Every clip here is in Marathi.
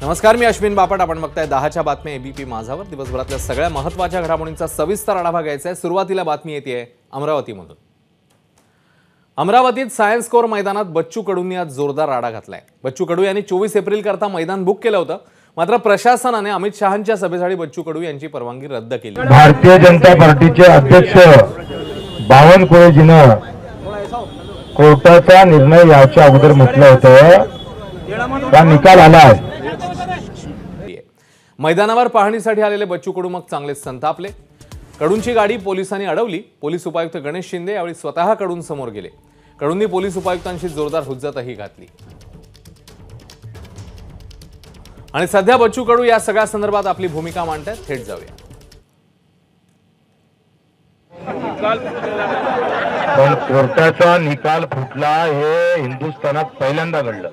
नमस्कार, मी अश्विन बापट. आपण बघताय 10च्या बातम्या एबीपी माझावर. दिवसभरातल्या सगळ्या महत्त्वाच्या घडामोडींचा सविस्तर आढावा घ्यायचा आहे. सुरुवातीला बातमी येते अमरावतीमधून. अमरावतीत सायन्स कोर मैदानात बच्चू कडूंनी आज जोरदार राडा घातलाय. बच्चू कडू यांनी 24 एप्रिल करता मैदान बुक केलं होतं, मात्र प्रशासनाने अमित शहांच्या सभेसाठी बच्चू कडू यांची परवानगी रद्द केली. भारतीय जनता पार्टीचे अध्यक्ष बावनकुळेजीनं कोर्टाचा निर्णय याच्या अगोदर म्हटलं होतं, त्या निकाल आलाय. मैदानावर पाहणीसाठी आलेले बच्चू कडू मग चांगलेच संतापले. कडूंची गाडी पोलिसांनी अडवली. पोलीस उपायुक्त गणेश शिंदे यावेळी स्वतः कडूंसमोर गेले. कडूंनी पोलीस उपायुक्तांशी जोरदार हुज्जतही घातली. आणि सध्या बच्चू कडू या सगळ्या संदर्भात आपली भूमिका मांडतात. थेट जाऊया. पण कोर्टाचा निकाल फुटला हे हिंदुस्थानात पहिल्यांदा घडलं.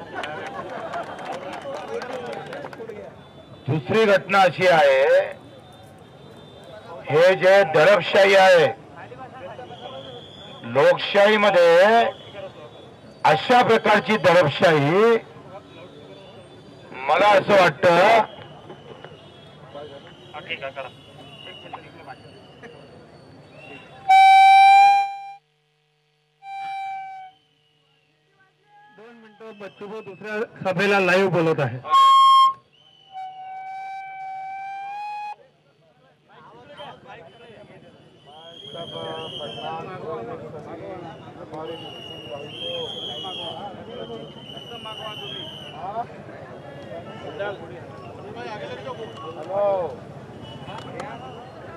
दुसरी घटना अशी आहे, हे जे दडपशाही आहे, लोकशाहीमध्ये अशा प्रकारची दडपशाही मला असं वाटतं बच्चू को दुसऱ्या सभेला लाईव्ह बोलत आहे. हेलो,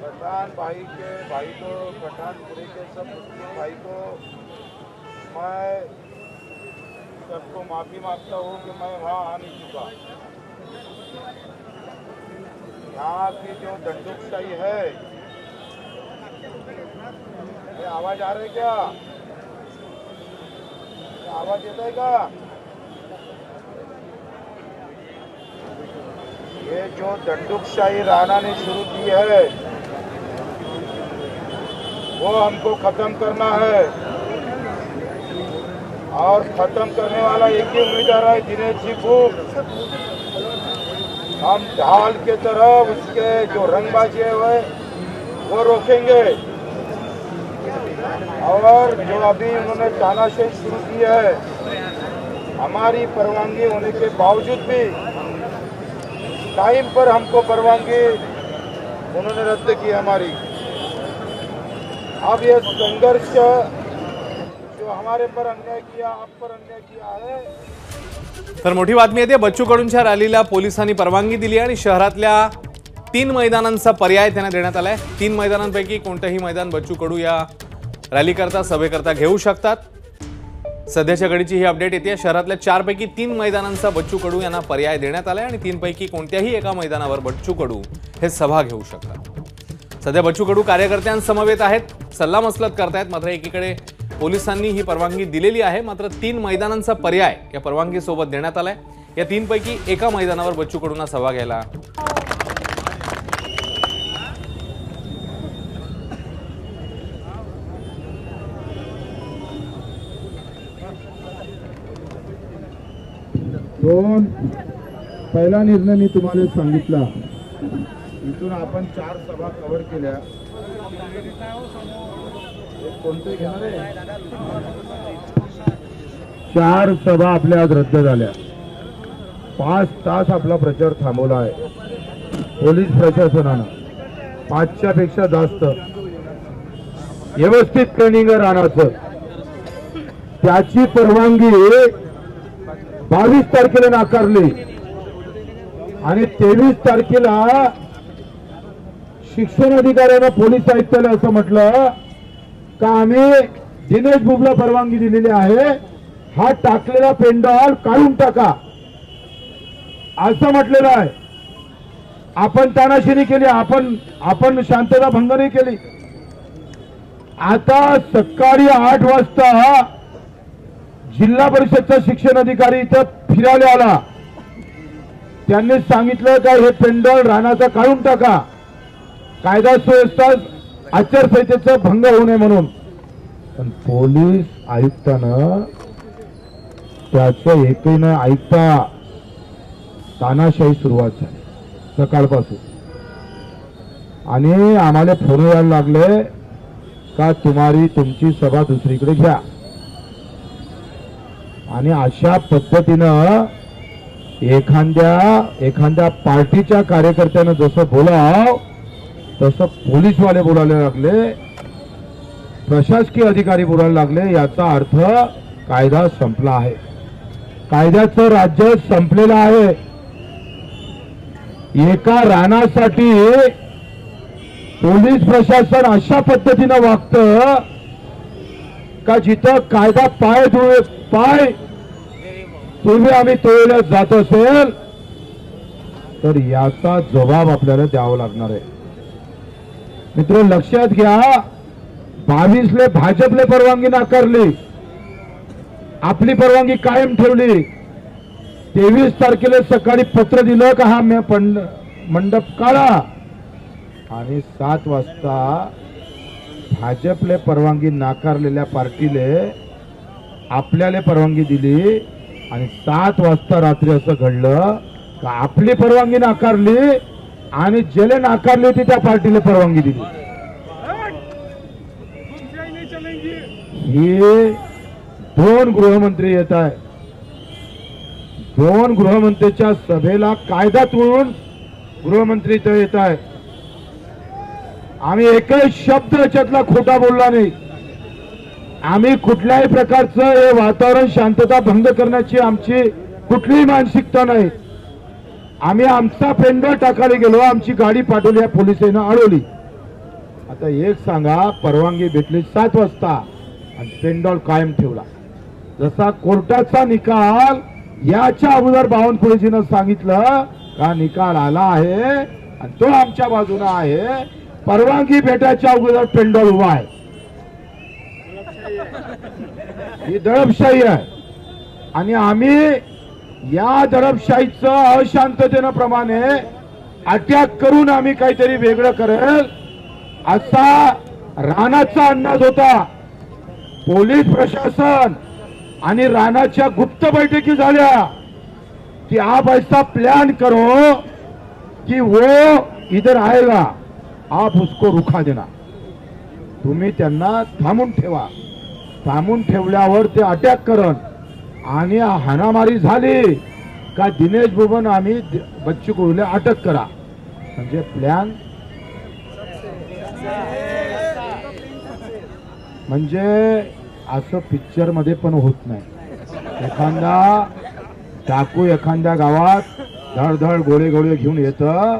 पठान भाई को पठानपुरी के सब मुस्लिम भाई को मैं सबको माफी मांगता हूँ कि मैं वहाँ आ नहीं चुका. यहाँ की जो दंडुकशाही है, ये आवाज आ रही है क्या? आवाज येता है का? ये जो दंडुकशाही राणा ने शुरू की है, वो हमको खत्म करना है. और खत्म करने वाला एक ही उम्मीदवार है, दिनेश जी भूप. हम ढाल के तरह उसके जो रंगबाजी है वो रोकेंगे. और जो अभी उन्होंने तानाशाही शुरू की है, हमारी परवानगी होने के बावजूद भी टाइम पर हमको परवानगी उन्होंने रद्द की हमारी. अब ये संघर्ष जो हमारे पर अन्याय किया, आप पर अन्याय किया है. तर मोठी बातमी येते. बच्चू कडूंच्या रॅलीला पोलिसांनी परवानगी दिली आणि शहरातल्या 3 मैदानांचा पर्याय त्यांना देण्यात आलाय. 3 मैदानांपैकी कोणतेही मैदान बच्चू कडू या रॅली करता सभेकरता घेऊ शकतात. सध्याच्या घडीची ही अपडेट येते. शहरातल्या 4 पैकी 3 मैदानांचा बच्चू कडू यांना पर्याय देण्यात आलाय आणि 3 पैकी कोणत्याही एका मैदानावर बच्चू कडू हे सभा घेऊ शकतात. सध्या बच्चू कडू कार्यकर्त्यांसमवेत आहेत, सल्लामसलत करतायत. मात्र एकीकडे पोलिसांनी ही परवानगी दिलेली आहे, मात्र 3 मैदानांचा पर्याय या परवानगीसोबत देण्यात आलाय. या 3 पैकी एका मैदानावर बच्चू कडूंना सभा घ्यायला दोन. पहिला निर्णय मी तुम्हाला सांगितला, इथून आपण 4 सभा कव्हर केल्या. कोणते घेणार आहे? 4 सभा आपल्या आज रद्द झाल्या. 5 तास आपला प्रचार थांबवला आहे पोलीस प्रशासनानं. 5च्या पेक्षा जास्त व्यवस्थित ट्रेनिंग राहण्याचं, त्याची परवानगी 22 तारखेला नाकारली आणि 23 तारखेला शिक्षण अधिकाऱ्यानं पोलीस आयुक्ताला असं म्हटलं का आम्ही दिनेश बुबला परवानगी दिलेली आहे, हा टाकलेला पेंडॉल काढून टाका असं म्हटलेलं आहे. आपण तानाशाही केली, आपण शांतता भंग नाही केली. आता सकाळी 8 वाजता जिल्हा परिषदचा शिक्षण अधिकारी इथं फिरायला आला. त्यांनी सांगितलं का हे पेंडॉल राणाचा काढून टाका, कायदा सुव्यवस्था आचारसंहितेचा भंग होऊ नये म्हणून. पण पोलीस आयुक्तानं त्याचं एकही न ऐकता तानाशाही सुरुवात झाली सकाळपासून. आणि आम्हाला फोन यायला लागले का तुमची सभा दुसरीकडे घ्या. आणि अशा पद्धतीनं एखाद्या पार्टीच्या कार्यकर्त्यानं जसं बोलाव तसं पोलीसवाले बोलायला लागले, प्रशासकीय अधिकारी बोलायला लागले. याचा अर्थ कायदा संपला आहे, कायद्याचं राज्य संपलेलं आहे. एका रानासाठी पोलीस प्रशासन अशा पद्धतीनं वागतं का जिथं कायदा पाय तुम्ही आम्ही तोडल्यात जात असेल तर याचा जबाब आपल्याला द्यावा लागणार आहे. मित्र लक्षात घ्या, 22 भाजपने परवानगी नाकारली, आपली परवानगी कायम ठेवली. 23 तारखेला सकाळी पत्र दिलं का हा मंडप काढा, आणि 7 वाजता भाजपले परवानगी नाकारलेल्या पार्टीले आपल्याला परवानगी दिली. आणि 7 वाजता रात्री असं घडलं का आपली परवानगी नाकारली आणि ज्याला नाकारली होती त्या पार्टीला परवानगी दिली. हे 2 गृहमंत्री येत आहे, 2 गृहमंत्र्यांच्या सभेला कायदा तोडून गृहमंत्री इथं येत आहे. आम्ही एकही शब्द याच्यातला खोटा बोलला नाही. आम्ही कुठल्याही प्रकारचं हे वातावरण शांतता भंग करण्याची आमची कुठलीही मानसिकता नाही. आम्ही आमचा पेंडॉल टाकायला गेलो, आमची गाडी पाठवली, या पोलिसांना अडवली. आता एक सांगा, परवानगी भेटली 7 वाजता आणि पेंडॉल कायम ठेवला. जसा कोर्टाचा निकाल याच्या अगोदर बावनकुळेजीनं सांगितलं का निकाल आला आहे आणि तो आमच्या बाजूने आहे, परवानगी भेटायच्या अगोदर पेंडॉल उभा आहे. ही दडपशाही आहे आणि आम्ही या दडपशाहीचं अशांततेनं प्रमाणे अटॅक करून आम्ही काहीतरी वेगळं करेल असा राणाचा अंदाज होता. पोलीस प्रशासन आणि राणाच्या गुप्त बैठकी झाल्या कि आप ऐसा प्लान करो कि वो इधर आएगा, आप उसको रुखा देना. तुम्ही त्यांना थांबून ठेवा, थांबून ठेवल्यावर ते अटॅक करण आणि हाणामारी झाली का दिनेश बुबन आम्ही बच्चू कडूला अटक करा. म्हणजे प्लॅन म्हणजे असं पिक्चर मध्ये पण होत नाही. एखादा डाकू एखाद्या गावात धडधड गोळे घेऊन येतं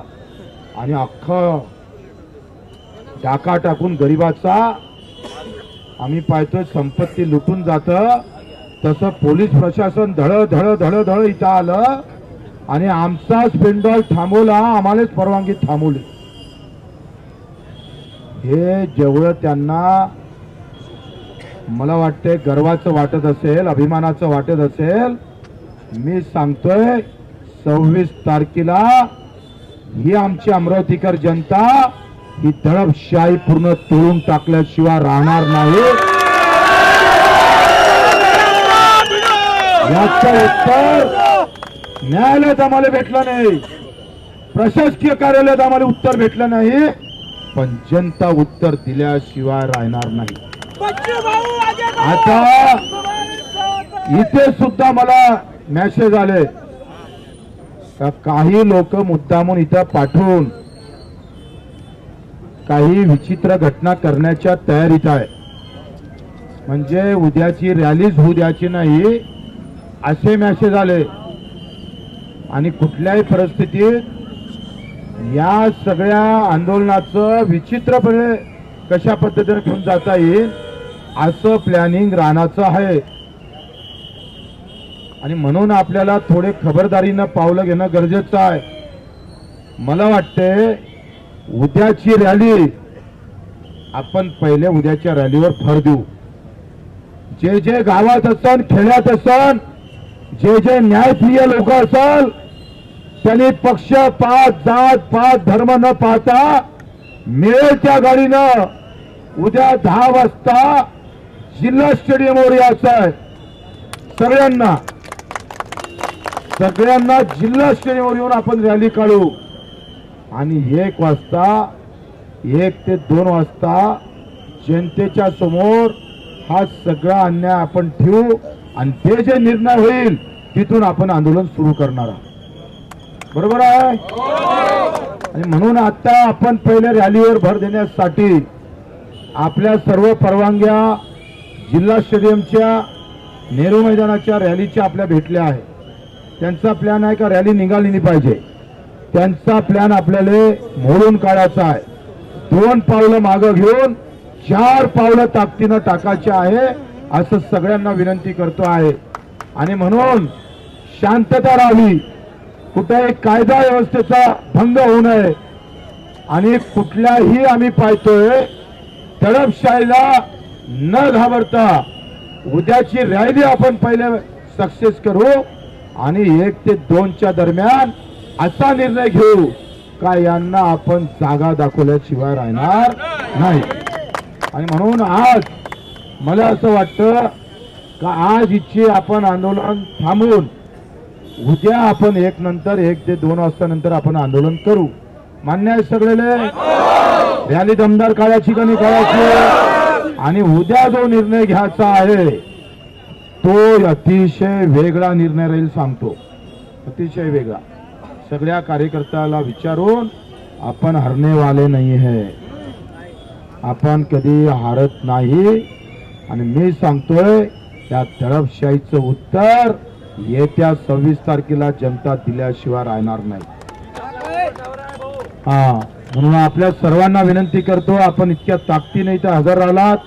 आणि अख्खं डाका टाकून गरिबाचा आम्ही पाहतोय संपत्ती लुटून जातं. तसं पोलीस प्रशासन धड इथं आलं आणि आमचाच पेंडॉल थांबवला, आम्हालाच परवानगी थांबवली. हे जेवढं त्यांना मला वाटते गर्वाचं वाटत असेल, अभिमानाचं वाटत असेल, मी सांगतोय 26 तारखेला ही आमची अमरावतीकर जनता ही दडपशाही पूर्ण तोडून टाकल्याशिवाय राहणार नाही. याचं उत्तर न्यायालयात आम्हाला भेटलं नाही, प्रशासकीय कार्यालयात आम्हाला उत्तर भेटलं नाही, पण जनता उत्तर दिल्याशिवाय राहणार नाही. आता इथे सुद्धा मला मेसेज आले का काही लोक मुद्दामून इथं पाठवून काही विचित्र घटना करण्याच्या तयारीत आहे. म्हणजे उद्याची रॅलीच होऊ द्यायची नाही असे मेसेज आले. आणि कुठल्याही परिस्थितीत या सगळ्या आंदोलनाचं विचित्रपणे कशा पद्धतीने घेऊन जाता येईल असं प्लॅनिंग राणाचं आहे. आणि म्हणून आपल्याला थोडे खबरदारीनं पावलं घेणं गरजेचं आहे. मला वाटते उद्याची रॅली आपण पहिले उद्याच्या रॅलीवर भर देऊ. जे जे गावात असन, खेड्यात असन, जे जे न्यायप्रिय लोक असल त्यांनी पक्ष पात जात पात धर्म न पाहता मिळेल त्या गाडीनं उद्या 10 वाजता जिल्हा स्टेडियमवर यायचं आहे. सगळ्यांना सगळ्यांना जिल्हा स्टेडियमवर येऊन आपण रॅली काढू आणि 1 वाजता 1 ते 2 वाजता जनतेच्या समोर हा सगळा अन्याय आपण ठेवू आणि ते जे निर्णय होईल तिथून आपण आंदोलन सुरू करणार आहोत. बरोबर आहे. आणि म्हणून आता आपण पहिल्या रॅलीवर भर देण्यासाठी आपल्या सर्व परवानग्या जिल्हा स्टेडियमच्या नेहरू मैदानाच्या रॅलीच्या आपल्या भेटल्या आहेत. त्यांचा प्लॅन आहे का रॅली निघाली नाही पाहिजे. त्यांचा प्लॅन आपल्याला मोडून काढायचा आहे. 2 पावलं मागं घेऊन 4 पावलं ताकदीनं टाकायचे आहे असं सगळ्यांना विनंती करतो आहे. आणि म्हणून शांतता राहावी, कुठेही कायदा व्यवस्थेचा भंग होऊ नये आणि कुठल्याही आम्ही पाहतोय दडपशाहीला न घाबरता उद्याची रॅली आपण पहिले सक्सेस करू आणि 1 ते 2च्या दरम्यान असा निर्णय घेऊ का यांना आपण जागा दाखवल्याशिवाय राहणार नाही. आणि म्हणून आज मला असं वाटतं का आज इच्छे आपण आंदोलन थांबवून उद्या आपण 1 ते 2 वाजता नंतर आपण आंदोलन करू. मान्य आहे सगळेले. रॅली दमदार काढायची का नाही काढायची. आणि उद्या जो निर्णय घ्यायचा आहे तो अतिशय वेगळा निर्णय राहील. सांगतो अतिशय वेगळा. सगळ्या कार्यकर्त्याला विचारून आपण हरने वाले नाही है. आपण कधी हारत नाही. आणि मी सांगतोय त्या दडपशाहीचं उत्तर येत्या 26 तारखेला जनता दिल्याशिवाय राहणार नाही. म्हणून आपल्या सर्वांना विनंती करतो, आपण इतक्या ताकदीने इथं हजर राहिलात,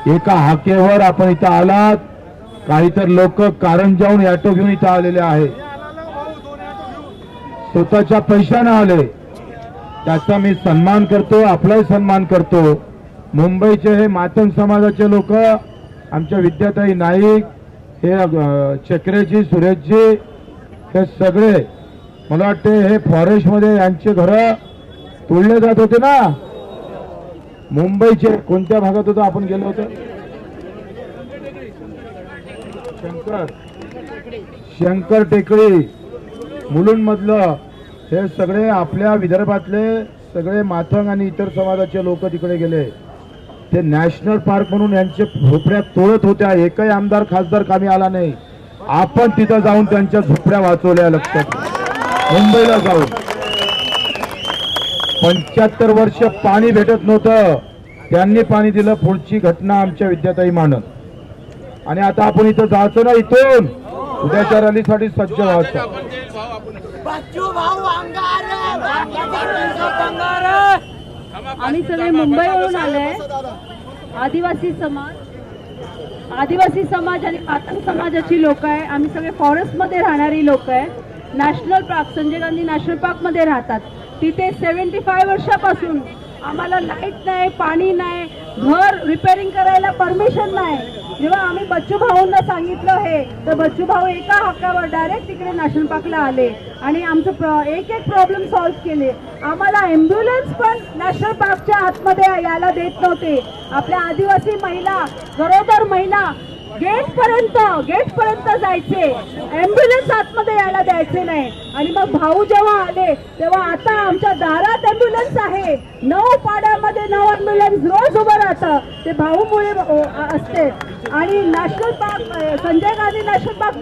एका हाकेवर आपण इथं आलात. काही तर लोक कारण जाऊन ऑटो घेऊन इथं आलेले आहे, स्वतःच्या पैशाने आले. त्याचा मी सन्मान करतो, आपलाही सन्मान करतो. मुंबईचे हे मातंग समाजाचे लोक, आमच्या विद्याताई नाईक, हे चक्रेजी, सुरेशजी, हे सगळे मला वाटते हे फॉरेस्ट मध्ये यांचे घर तोडले जात होते ना. मुंबईचे कोणत्या भागात होतं आपण गेलो होतो? शंकर टेकडी मुलुंड मधलं हे सगळे आपल्या विदर्भातले सगळे मातंग आणि इतर समाजाचे लोक तिकडे गेले. ते नॅशनल पार्क म्हणून यांचे झोपड्या तोडत होत्या. एकही आमदार खासदार कामी आला नाही. आपण तिथं जाऊन त्यांच्या झोपड्या वाचवल्या. लक्षात मुंबईला जाऊन 75 वर्ष पाणी भेटत नव्हतं, त्यांनी पाणी दिलं. पुढची घटना आमच्या विद्याताई मानत. आणि आता आपण इथं जायचं ना, इथून उद्याच्या रॅलीसाठी सज्ज व्हायचं. आम्ही सगळे मुंबईवरून आले. आदिवासी समाज आणि मातंग समाजाची लोक आहे. आम्ही सगळे फॉरेस्ट मध्ये राहणारी लोक आहे. National park, Sanjay Gandhi national park मध्ये राहतात. तिथे 75 वर्षापासून आम्हाला लाईट नाही, पाणी नाही, घर रिपेअरिंग करायला परमिशन नाही. जेव्हा आम्ही बच्चू भाऊंना सांगितलं हे, तर बच्चू भाऊ एका हक्कावर डायरेक्ट तिकडे नॅशनल पार्कला आले आणि आमचं एक प्रॉब्लेम सॉल्व्ह केले. आम्हाला ॲम्ब्युलन्स पण नॅशनल पार्कच्या आतमध्ये यायला देत नव्हते. आपल्या आदिवासी महिला, गरोदर महिला गेटपर्यंत जायचे, ॲम्ब्युलन्स आतमध्ये यायला द्यायचे नाही. आणि मग भाऊ जेव्हा आले तेव्हा आता आमच्या दारात ॲम्ब्युलन्स आहे. 9 पाड्यामध्ये 9 ॲम्ब्युलन्स रोज उभं राहतं. ते भाऊमुळे असते. आणि national park, Sanjay Gandhi national park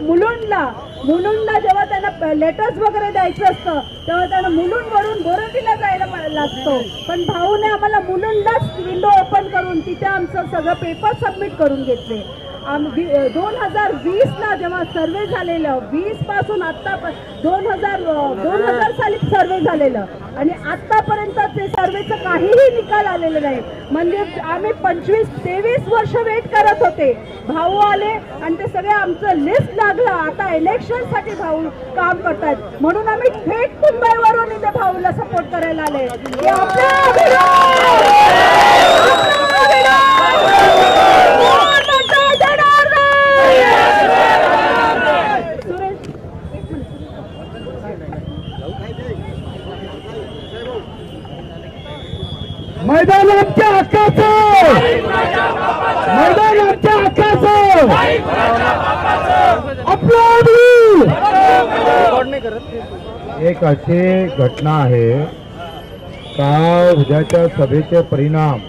मुलुंडला जेव्हा त्यांना लेटर्स वगैरे द्यायचं असतं तेव्हा त्यांना मुलुंडवरून बोरटीला जायला लागतो. पण भाऊने आम्हाला मुलुंडलाच विंडो ओपन करून तिथे आमचं सगळं पेपर सबमिट करून घेतले. 2020ला जेव्हा सर्वे झालेलं, 20 पासून आता 2000 साली सर्वे झालेलं आणि आतापर्यंत ते सर्वेचं काहीही निकाल आलेलं नाही. म्हणजे आम्ही 25-23 वर्ष वेट करत होते. भाऊ आले आणि ते सगळे आमचं लिस्ट लागलं. आता इलेक्शन साठी भाऊ काम करतात म्हणून आम्ही थेट मुंबईवरून इथे भाऊला सपोर्ट करायला आले. मैदान आमच्या हक्काचं, मैदान आमच्या हक्काचं. एक अशी घटना आहे का उद्याच्या सभेचे परिणाम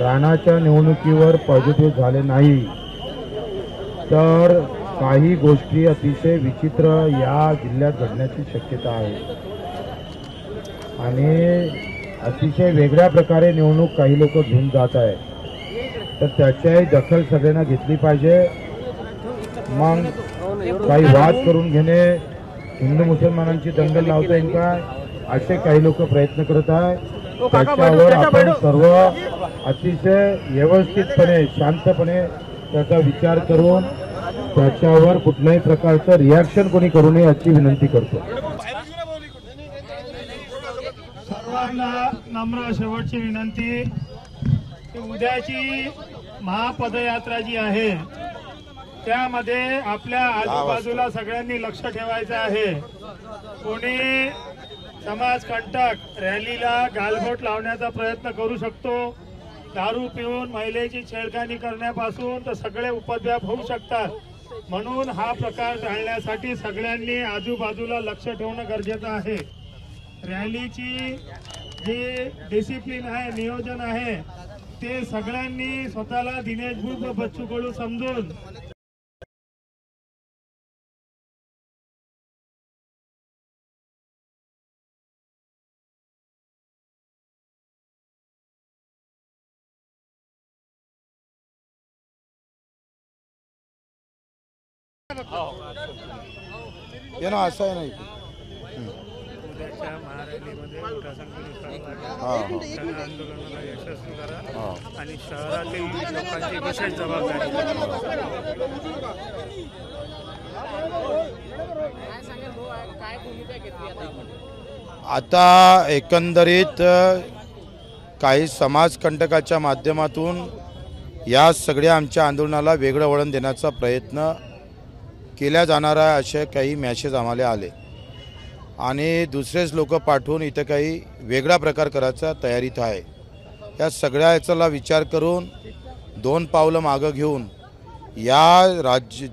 राणाच्या निवडणुकीवर पॉझिटिव्ह झाले नाही तर काही गोष्टी अतिशय विचित्र या जिल्ह्यात घडण्याची शक्यता आहे आणि अतिशय वेगळ्या प्रकारे निवडणूक काही लोक घेऊन जात आहे तर त्याच्याही दखल सगळ्यांना घेतली पाहिजे। मग काही वाद करून घेणे, हिंदू मुसलमानांची दंगल लावता येईल काय, असे काही लोक प्रयत्न करत आहे। त्याच्यावर आपण सर्व अतिशय व्यवस्थितपणे शांतपणे त्याचा विचार करून त्याच्यावर कुठल्याही प्रकारचं रिॲक्शन कोणी करू नये याची विनंती करतो। सर्वांना नम्र शेवटची विनंती की उद्याची महापदयात्रा जी आहे त्यामध्ये आपल्या आजूबाजूला सगळ्यांनी लक्ष ठेवायचं आहे। कोणी समाजकंटक रॅलीला गालबोट लावण्याचा प्रयत्न करू शकतो, दारू पिऊन महिलेची छेडखानी करण्यापासून तर सगळे उपद्व्याप होऊ शकतात, म्हणून हा प्रकार टाळण्यासाठी सगळ्यांनी आजूबाजूला लक्ष ठेवणं गरजेचं आहे। रॅलीची जी डिसिप्लिन आहे, नियोजन आहे, ते सगळ्यांनी स्वतःला दिनेश बुक व बच्चू कडू समजून असं आहे नाही उद्याच्या महारॅलीमध्ये मोठ्या संख्येने आंदोलनाला यशस्वी करा आणि शहरातील लोकांची विशेष जबाबदारी। आता एकंदरीत काही समाजकंटकाच्या माध्यमातून या सगळ्या आमच्या आंदोलनाला वेगळं वळण देण्याचा प्रयत्न केल्या जाणार आहे असे काही मॅसेज आम्हाला आले आणि दुसरेच लोक पाठवून इथं काही वेगळा प्रकार करायचा तयारीत आहे। या सगळ्या याचा विचार करून दोन पावलं मागं घेऊन या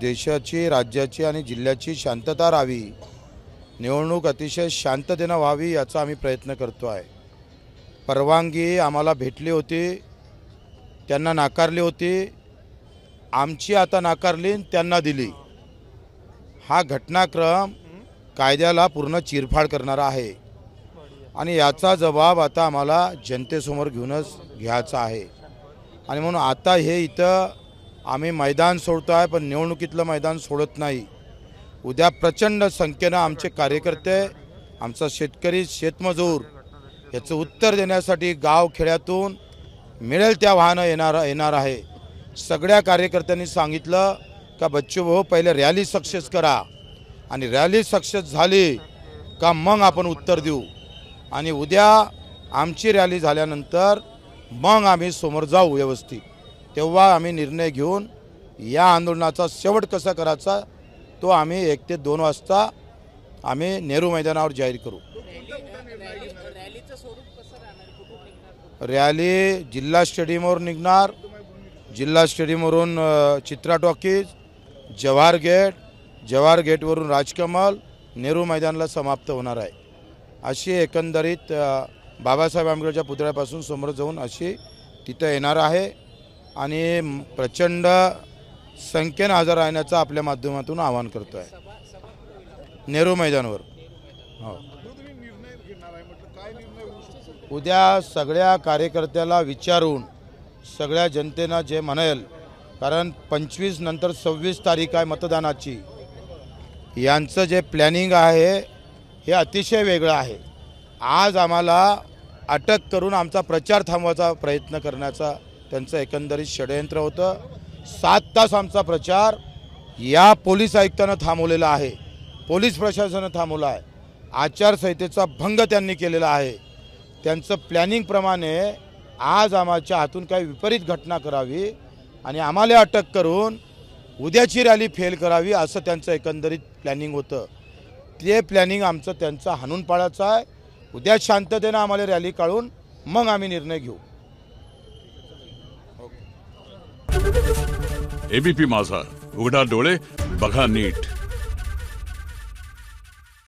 देशाची, राज्याची आणि जिल्ह्याची शांतता राहावी, निवडणूक अतिशय शांततेनं व्हावी याचा आम्ही प्रयत्न करतो आहे। परवानगी आम्हाला भेटली होती, त्यांना नाकारली होती, आमची आता नाकारली, त्यांना दिली। हा घटनाक्रम कायद्याला पूर्ण चिरफाड करणारा आहे आणि याचा जबाब आता आम्हाला जनतेसमोर घेऊनच घ्यायचा आहे आणि म्हणून आता हे इथं आम्ही मैदान सोडतो आहे, पण निवडणुकीतलं मैदान सोडत नाही। उद्या प्रचंड संख्येनं आमचे कार्यकर्ते, आमचा शेतकरी, शेतमजूर याचं उत्तर देण्यासाठी गाव खेड्यातून मिळेल त्या वाहनं येणार आहे। सगळ्या कार्यकर्त्यांनी सांगितलं का बच्चू भाऊ पहिले रॅली सक्सेस करा आणि रॅली सक्सेस झाली का मग आपण उत्तर देऊ आणि उद्या आमची रॅली झाल्यानंतर मग आम्ही समोर जाऊ व्यवस्थित, तेव्हा आम्ही निर्णय घेऊन या आंदोलनाचा शेवट कसा करायचा तो आम्ही 1 ते 2 वाजता आम्ही नेहरू मैदानावर जाहीर करू। रॅली जिल्हा स्टेडियमवर निघणार, जिल्हा स्टेडियमवरून चित्रा टॉकीज, जवाहर गेटवरून राजकमल, नेहरू मैदानाला समाप्त होणार आहे। अशी एकंदरीत बाबासाहेब आंबेडकरच्या पुतळ्यापासून समोर जाऊन अशी तिथं येणार आहे आणि प्रचंड संख्येनं हजर राहण्याचं आपल्या माध्यमातून आवाहन करतो आहे नेहरू मैदानावर। हो, उद्या सगळ्या कार्यकर्त्याला विचारून सगळ्या जनतेनं जे म्हणेल, कारण 25 नंतर 26 तारीख आहे मतदानाची, यांचं जे प्लॅनिंग आहे हे अतिशय वेगळं आहे। आज आम्हाला अटक करून आमचा प्रचार थांबवायचा प्रयत्न करण्याचा त्यांचं एकंदरीत षडयंत्र होतं। 7 तास आमचा प्रचार या पोलीस आयुक्तानं थांबवलेला आहे, पोलीस प्रशासनानं थांबवला आहे, आचारसंहितेचा भंग त्यांनी केलेला आहे। त्यांचं प्लॅनिंगप्रमाणे आज आमच्या हातून काही विपरीत घटना करावी आणि आम्हाला अटक करून उद्याची रॅली फेल करावी असं त्यांचं एकंदरीत प्लॅनिंग होतं। ते प्लॅनिंग आमचं त्यांचं हाणून पाडायचं आहे। उद्या शांततेनं आम्हाला रॅली काढून मग आम्ही निर्णय घेऊ। एबीपी माझा, उघडा डोळे बघा नीट.